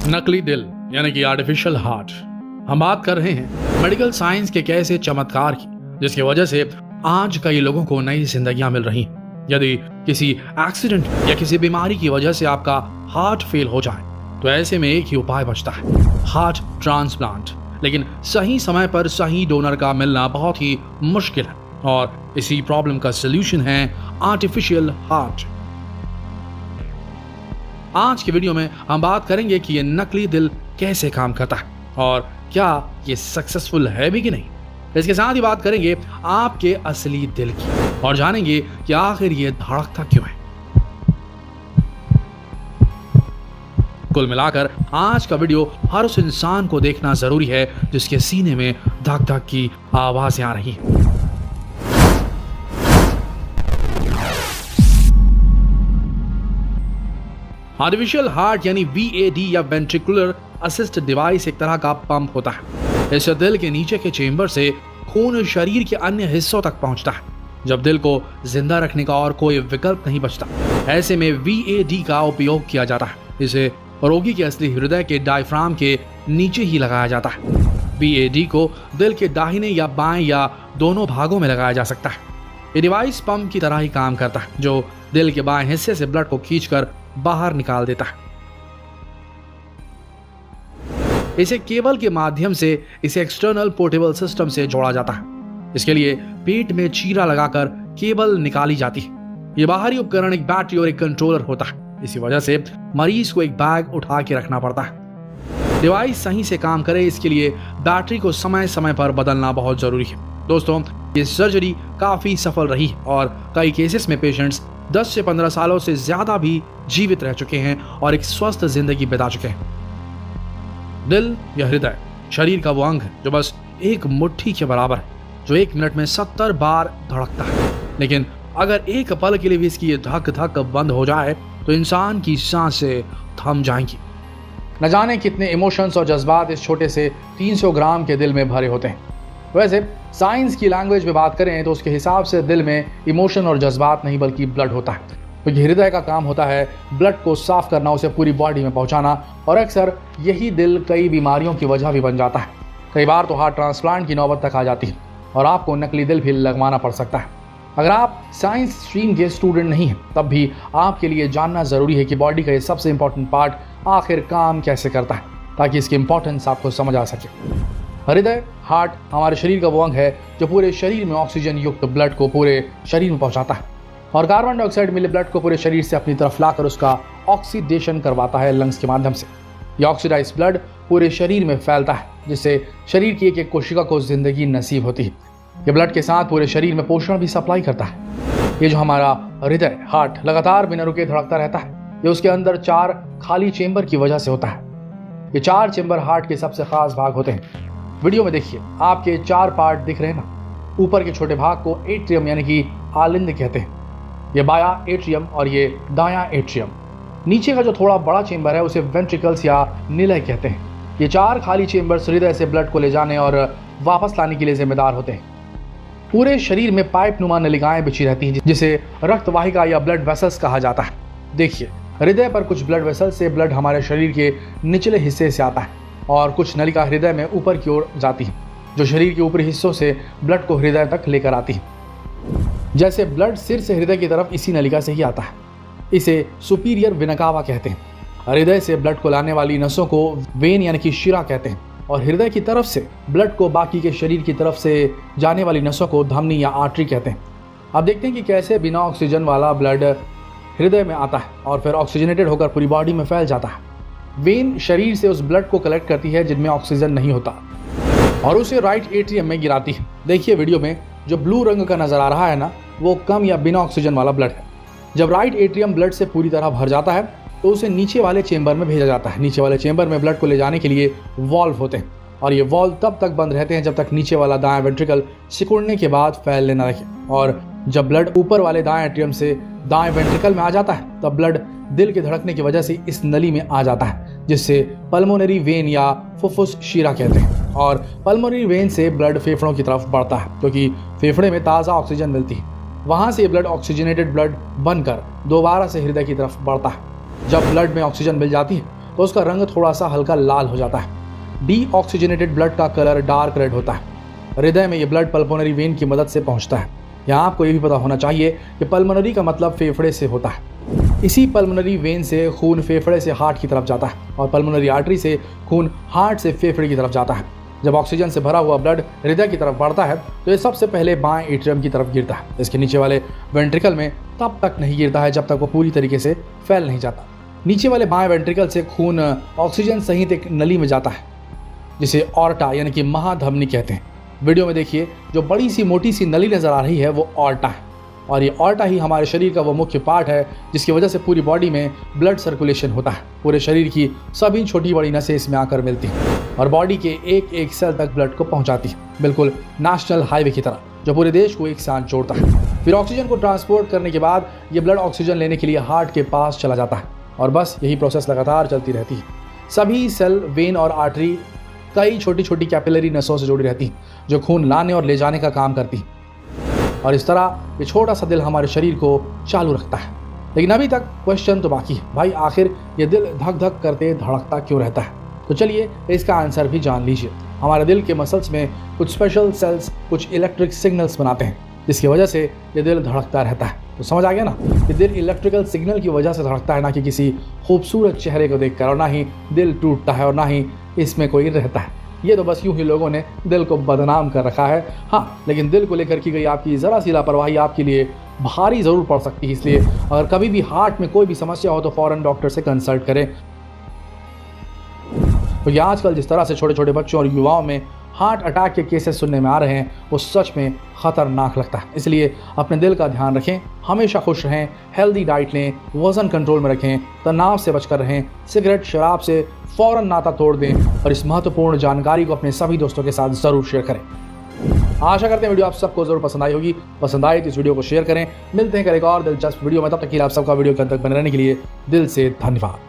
नकली दिल यानी कि आर्टिफिशियल हार्ट। हम बात कर रहे हैं मेडिकल साइंस के कैसे चमत्कार की, जिसकी वजह से आज कई लोगों को नई जिंदगियां मिल रही हैं। यदि किसी एक्सीडेंट या किसी बीमारी की वजह से आपका हार्ट फेल हो जाए तो ऐसे में एक ही उपाय बचता है, हार्ट ट्रांसप्लांट। लेकिन सही समय पर सही डोनर का मिलना बहुत ही मुश्किल है और इसी प्रॉब्लम का सलूशन है आर्टिफिशियल हार्ट। आज की वीडियो में हम बात करेंगे कि ये नकली दिल कैसे काम करता है और क्या ये सक्सेसफुल है भी कि नहीं। इसके साथ ही बात करेंगे आपके असली दिल की और जानेंगे कि आखिर ये धड़कता क्यों है। कुल मिलाकर आज का वीडियो हर उस इंसान को देखना जरूरी है जिसके सीने में धक धक की आवाजें आ रही हैं। आर्टिफिशियल हार्ट यानी VAD या वेंट्रिकुलर असिस्ट डिवाइस एक तरह का पंप होता है। इससे दिल के नीचे के चेंबर से खून शरीर के अन्य हिस्सों तक पहुंचता है। जब दिल को जिंदा रखने का और कोई विकल्प नहीं बचता, ऐसे में VAD का उपयोग किया जाता है। इसे रोगी के असली हृदय के डायफ्राम के नीचे ही लगाया जाता है। VAD को दिल के दाहिने या बाएं या दोनों भागों में लगाया जा सकता है। ये डिवाइस पंप की तरह ही काम करता है, जो दिल के बाएं हिस्से से ब्लड को खींचकर बाहर निकाल देता है। इसे केबल के माध्यम से इसे एक्सटर्नल पोर्टेबल सिस्टम से जोड़ा जाता है। इसके लिए पेट में चीरा लगाकर केबल निकाली जाती है। यह बाहरी उपकरण एक बैटरी और एक कंट्रोलर होता है। इसी वजह से मरीज को एक बैग उठा के रखना पड़ता है। डिवाइस सही से काम करे, इसके लिए बैटरी को समय समय पर बदलना बहुत जरूरी है। दोस्तों, ये सर्जरी काफी सफल रही और कई केसेस में पेशेंट्स 10 से 15 सालों से ज्यादा भी जीवित रह चुके हैं और एक स्वस्थ जिंदगी बिता चुके हैं। दिल या हृदय शरीर का वो अंग है जो बस एक मुट्ठी के बराबर है, जो 1 मिनट में 70 बार धड़कता है। लेकिन अगर एक पल के लिए भी इसकी धक धक बंद हो जाए तो इंसान की सांसें थम जाएंगी। न जाने कितने इमोशंस और जज्बात इस छोटे से 300 ग्राम के दिल में भरे होते हैं। वैसे साइंस की लैंग्वेज में बात करें तो उसके हिसाब से दिल में इमोशन और जज्बात नहीं बल्कि ब्लड होता है, क्योंकि हृदय का काम होता है ब्लड को साफ करना, उसे पूरी बॉडी में पहुंचाना, और अक्सर यही दिल कई बीमारियों की वजह भी बन जाता है। कई बार तो हार्ट ट्रांसप्लांट की नौबत तक आ जाती है और आपको नकली दिल भी लगवाना पड़ सकता है। अगर आप साइंस स्ट्रीम के स्टूडेंट नहीं हैं तब भी आपके लिए जानना जरूरी है कि बॉडी का ये सबसे इंपॉर्टेंट पार्ट आखिर काम कैसे करता है, ताकि इसकी इंपॉर्टेंस आपको समझ आ सके। हृदय, हार्ट हमारे शरीर का वो अंग है जो पूरे शरीर में ऑक्सीजन युक्त ब्लड को पूरे शरीर में पहुंचाता है और कार्बन डाइऑक्साइड मिले ब्लड को पूरे शरीर से अपनी तरफ लाकर उसका ऑक्सीडेशन करवाता है लंग्स के माध्यम से। यह ऑक्सीडाइज्ड ब्लड पूरे शरीर में फैलता है, जिससे शरीर की एक एक कोशिका को जिंदगी नसीब होती है। यह ब्लड के साथ पूरे शरीर में पोषण भी सप्लाई करता है। ये जो हमारा हृदय, हार्ट लगातार बिना रुके धड़कता रहता है, ये उसके अंदर 4 खाली चेंबर की वजह से होता है। ये 4 चेंबर हार्ट के सबसे खास भाग होते हैं। वीडियो में देखिए, आपके 4 पार्ट दिख रहे हैं ना। ऊपर के छोटे भाग को एट्रियम यानी कि आलिंद कहते हैं। ये बाया एट्रियम और ये दाया एट्रियम। नीचे का जो थोड़ा बड़ा चेंबर है उसे वेंट्रिकल्स या निलय कहते हैं। ये 4 खाली चेंबर्स हृदय से ब्लड को ले जाने और वापस लाने के लिए जिम्मेदार होते हैं। पूरे शरीर में पाइप नुमा नलिकाएं बिछी रहती हैं, जिसे रक्तवाहिका या ब्लड वेसल्स कहा जाता है। देखिए, हृदय पर कुछ ब्लड वेसल्स से ब्लड हमारे शरीर के निचले हिस्से से आता है और कुछ नलिका हृदय में ऊपर की ओर जाती है, जो शरीर के ऊपरी हिस्सों से ब्लड को हृदय तक लेकर आती है। जैसे ब्लड सिर से हृदय की तरफ इसी नलिका से ही आता है। इसे सुपीरियर वेना कावा कहते हैं। हृदय से ब्लड को लाने वाली नसों को वेन यानी कि शिरा कहते हैं और हृदय की तरफ से ब्लड को बाकी के शरीर की तरफ से जाने वाली नसों को धमनी या आर्टरी कहते हैं। अब देखते हैं कि कैसे बिना ऑक्सीजन वाला ब्लड हृदय में आता है और फिर ऑक्सीजनेटेड होकर पूरी बॉडी में फैल जाता है। वेन शरीर से उस ब्लड को कलेक्ट करती है जिनमें ऑक्सीजन नहीं होता और उसे राइट एट्रियम में गिराती है। देखिए वीडियो में जो ब्लू रंग का नजर आ रहा है ना, वो कम या बिना ऑक्सीजन वाला ब्लड है। जब राइट एट्रियम ब्लड से पूरी तरह भर जाता है तो उसे नीचे वाले चेंबर में भेजा जाता है। नीचे वाले चेंबर में ब्लड को ले जाने के लिए वॉल्व होते हैं और ये वॉल्व तब तक बंद रहते हैं जब तक नीचे वाला दायां वेंट्रिकल सिकुड़ने के बाद फैलने न लगे। और जब ब्लड ऊपर वाले दाएं एट्रियम से दाएं वेंट्रिकल में आ जाता है तब ब्लड दिल के धड़कने की वजह से इस नली में आ जाता है, जिससे पल्मोनरी वेन या फुफ्फुस शिरा कहते हैं। और पल्मोनरी वेन से ब्लड फेफड़ों की तरफ बढ़ता है, क्योंकि फेफड़े में ताज़ा ऑक्सीजन मिलती है। वहां से ब्लड ऑक्सीजनेटेड ब्लड बनकर दोबारा से हृदय की तरफ बढ़ता है। जब ब्लड में ऑक्सीजन मिल जाती है तो उसका रंग थोड़ा सा हल्का लाल हो जाता है। डीऑक्सीजनेटेड ब्लड का कलर डार्क रेड होता है। हृदय में ये ब्लड पल्मोनरी वेन की मदद से पहुंचता है। यहाँ आपको ये भी पता होना चाहिए कि पल्मोनरी का मतलब फेफड़े से होता है। इसी पल्मोनरी वेन से खून फेफड़े से हार्ट की तरफ जाता है और पल्मोनरी आर्टरी से खून हार्ट से फेफड़े की तरफ जाता है। जब ऑक्सीजन से भरा हुआ ब्लड हृदय की तरफ बढ़ता है तो ये सबसे पहले बाएं एट्रियम की तरफ गिरता है। इसके नीचे वाले वेंट्रिकल में तब तक नहीं गिरता है जब तक वो पूरी तरीके से फैल नहीं जाता। नीचे वाले बाएं वेंट्रिकल से खून ऑक्सीजन सहित एक नली में जाता है जिसे ऑर्टा यानी कि महाधमनी कहते हैं। वीडियो में देखिए जो बड़ी सी मोटी सी नली नजर आ रही है वो ऑर्टा है और ये ऑर्टा ही हमारे शरीर का वो मुख्य पार्ट है जिसकी वजह से पूरी बॉडी में ब्लड सर्कुलेशन होता है। पूरे शरीर की सभी छोटी बड़ी नसें इसमें आकर मिलती हैं और बॉडी के एक एक सेल तक ब्लड को पहुंचाती है, बिल्कुल नेशनल हाईवे की तरह जो पूरे देश को एक साथ जोड़ता है। फिर ऑक्सीजन को ट्रांसपोर्ट करने के बाद ये ब्लड ऑक्सीजन लेने के लिए हार्ट के पास चला जाता है और बस यही प्रोसेस लगातार चलती रहती है। सभी सेल, वेन और आर्टरी कई छोटी छोटी कैपिलरी नसों से जुड़ी रहती हैं जो खून लाने और ले जाने का काम करती हैं और इस तरह ये छोटा सा दिल हमारे शरीर को चालू रखता है। लेकिन अभी तक क्वेश्चन तो बाकी है, भाई आखिर ये दिल धक धक करते धड़कता क्यों रहता है? तो चलिए इसका आंसर भी जान लीजिए। हमारे दिल के मसल्स में कुछ स्पेशल सेल्स कुछ इलेक्ट्रिक सिग्नल्स बनाते हैं जिसकी वजह से ये दिल धड़कता रहता है। तो समझ आ गया ना, ये दिल इलेक्ट्रिकल सिग्नल की वजह से धड़कता है, ना कि किसी खूबसूरत चेहरे को देखकर, और ना ही दिल टूटता है और ना ही इसमें कोई रहता है। ये तो बस यूं ही लोगों ने दिल को बदनाम कर रखा है। हाँ, लेकिन दिल को लेकर की गई आपकी ज़रा सी लापरवाही आपके लिए भारी ज़रूर पड़ सकती है। इसलिए अगर कभी भी हार्ट में कोई भी समस्या हो तो फ़ौरन डॉक्टर से कंसल्ट करें। तो ये आजकल जिस तरह से छोटे छोटे बच्चों और युवाओं में हार्ट अटैक के केसेस सुनने में आ रहे हैं वो सच में खतरनाक लगता है। इसलिए अपने दिल का ध्यान रखें, हमेशा खुश रहें, हेल्दी डाइट लें, वज़न कंट्रोल में रखें, तनाव से बचकर रहें, सिगरेट शराब से फ़ौरन नाता तोड़ दें और इस महत्वपूर्ण जानकारी को अपने सभी दोस्तों के साथ ज़रूर शेयर करें। आशा करते हैं वीडियो आप सबको जरूर पसंद आई होगी। पसंद आए तो इस वीडियो को शेयर करें। मिलते हैं एक और दिलचस्प वीडियो में, तब तक के लिए आप सबका वीडियो के अंत तक बने रहने के लिए दिल से धन्यवाद।